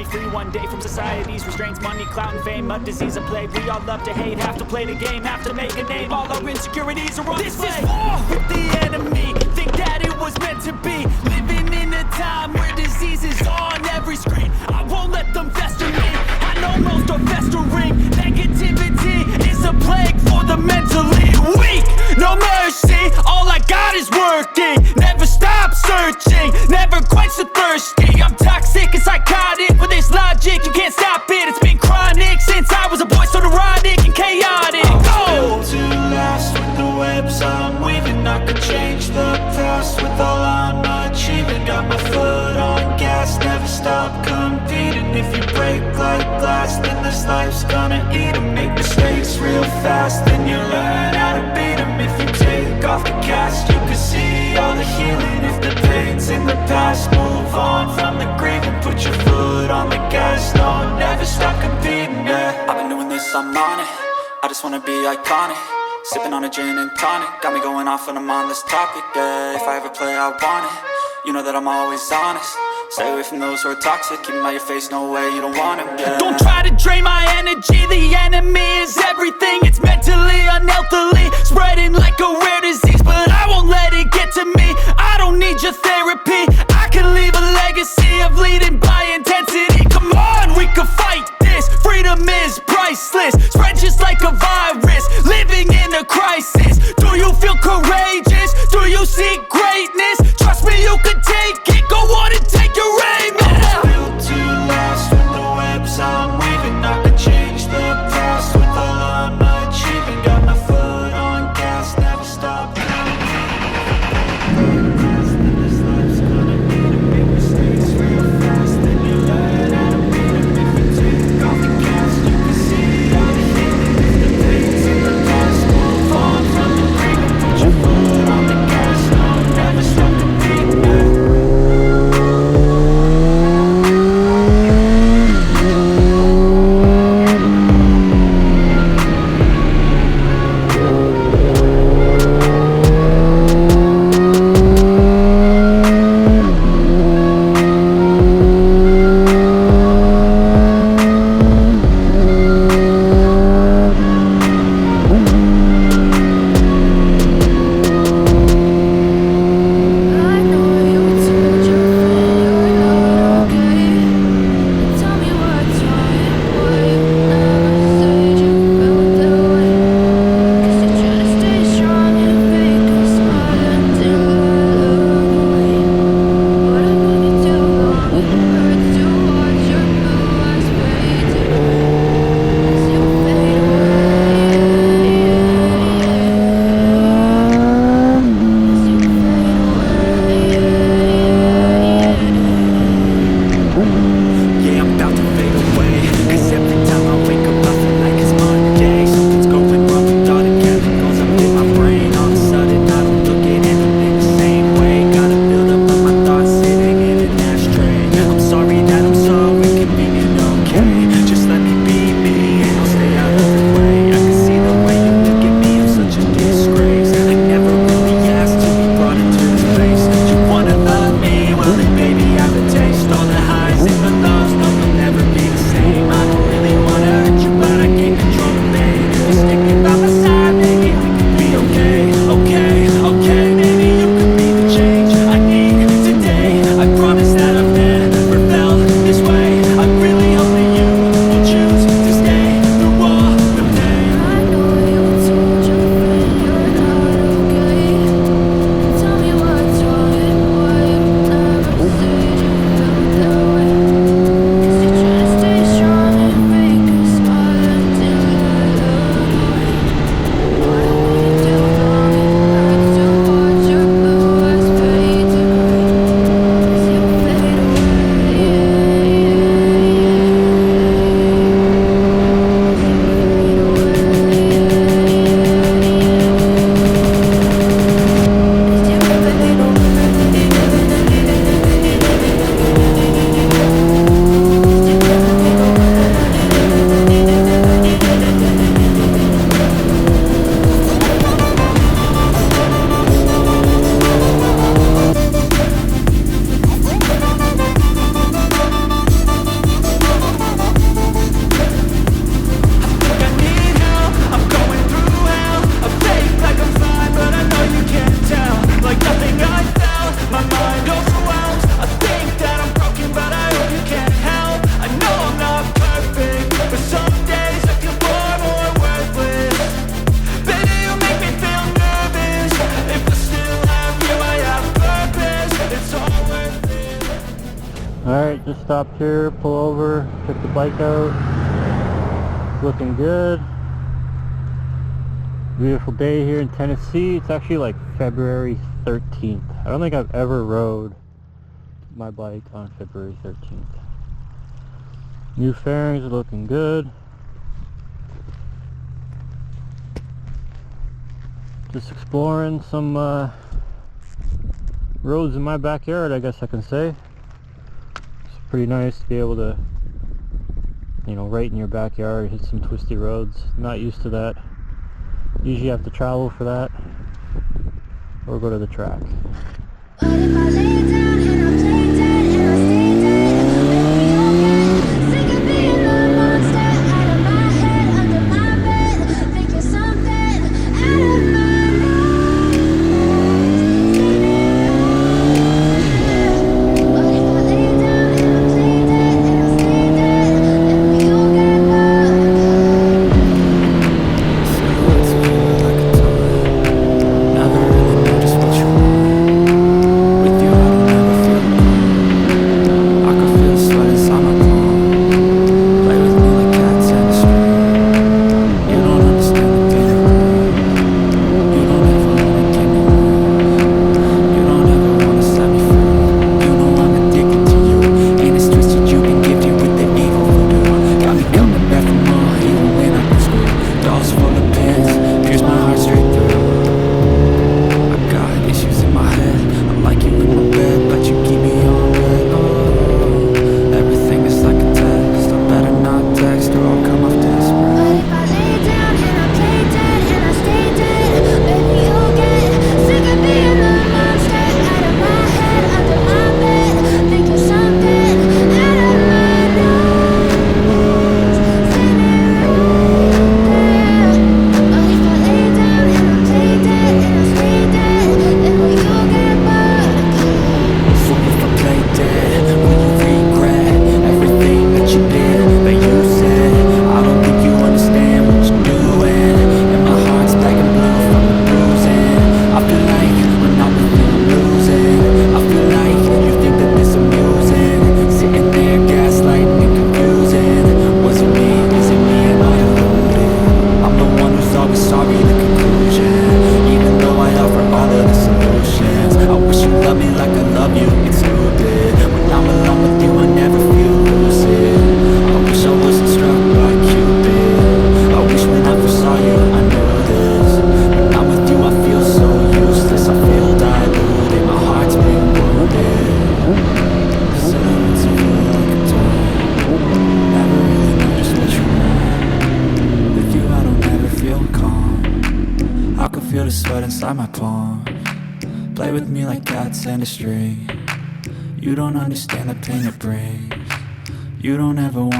free one day from society's restraints. Money, clout, and fame, a disease, a plague. We all love to hate, have to play the game, have to make a name. All our insecurities are on display. This is war with the enemy. Think that it was meant to be. Living in a time where disease is on every screen. I won't let them fester me. I know most are festering. Negativity is a plague for the mentally weak. No mercy, all I got is working. Never stop searching, never quench the thirsty. I'm toxic and psychotic with this logic, you can't stop it. It's been chronic since I was a boy, so neurotic and chaotic. Built to last with the webs I'm weaving. I could change the past with all I'm achieving. Got my foot on gas, never stop competing. If you break like glass, then this life's gonna eat 'em. Make mistakes real fast, then you learn how to beat 'em. If you take off the cast, you can see all the healing. If the pain's in the past, move on from the grieving. Put your foot on the gas, no, never stop competing, yeah. I've been doing this, I'm on it. I just wanna be iconic. Sipping on a gin and tonic, got me going off when I'm on this topic, yeah. If I ever play, I want it. You know that I'm always honest. Stay away from those who are toxic. Keep 'em out your face, no way, you don't want 'em, yeah. Don't try to drain my energy. The enemy is everything. It's mentally, unhealthily, spreading like a rare disease. But I won't let it get to me. I don't need your therapy. I can leave a legacy of leading by intensity. Come on, we can fight this. Freedom is priceless. Spread just like a virus. Living in a crisis. Do you feel courageous? Do you seek greatness? Trust me, you can take it. Go on and take your aim, yeah. Built to last with the webs I'm weaving. I could change the past with all I'm achieving. Got my foot on gas, never stop. Just stopped here, pull over, check the bike out. Looking good. Beautiful day here in Tennessee. It's actually like February 13th. I don't think I've ever rode my bike on February 13th. New fairings are looking good. Just exploring some roads in my backyard, I guess I can say. It's pretty nice to be able to, you know, right in your backyard, hit some twisty roads. Not used to that. Usually you have to travel for that or go to the track. What if I lay down and I play dead and I stay dead? Maybe you'll get sick of being the monster out of my head, under my bed, thinking something out of my nose. What if I lay down and I play dead and I stay dead? Maybe you'll get bored. Silhouettes of you like a toy. Never really know just what you want. With you I don't ever feel calm. I can feel the sweat inside my palm. Play with me like cats and a string. You don't understand the pain of pain. You don't ever wanna give me wings. You don't ever wanna set me free. You know I'm addicted to you, and it's twisted you've been gifted with the evil voodoo. Got me coming back for more, even when I'm in school. Dolls full of pins, pierce my heart straight through. I got issues in my head. I like you in my bed, but you keep me on red. Oh, everything is like a test. I better not text or I'll come off desperate. What if I lay down and I play dead and I stay dead? Maybe you'll get sick of being the monster out of my head, under my bed, thinking something out of my nose. Sitting right there. What if I lay down and I play dead and I stay dead? Maybe you'll get bored again. So if I play dead, will you regret everything that you did, that you said? I don't think you understand what you're doing, and my heart's black and blue from the bruising. I feel like when I'm with you I'm losing. I feel like you think that this amusing, sitting there gaslighting and confusing. Was it me? Is it me? Am I deluded? I'm the one who's always sorry, the conclusion, even though I offer all of the solutions. I wish you loved me like I love you, it's stupid. When I'm alone with you I never feel lucid. I wish I wasn't struck by Cupid. I wish when I first saw you I knew this. When I'm with you I feel so useless, I feel diluted, my heart's been wounded. Silhouettes of you like a toy. Never really know just what you want. With you I don't ever feel calm. I can feel the sweat inside my palm. Play with me like cats and a string. You don't understand the pain it brings. You don't ever want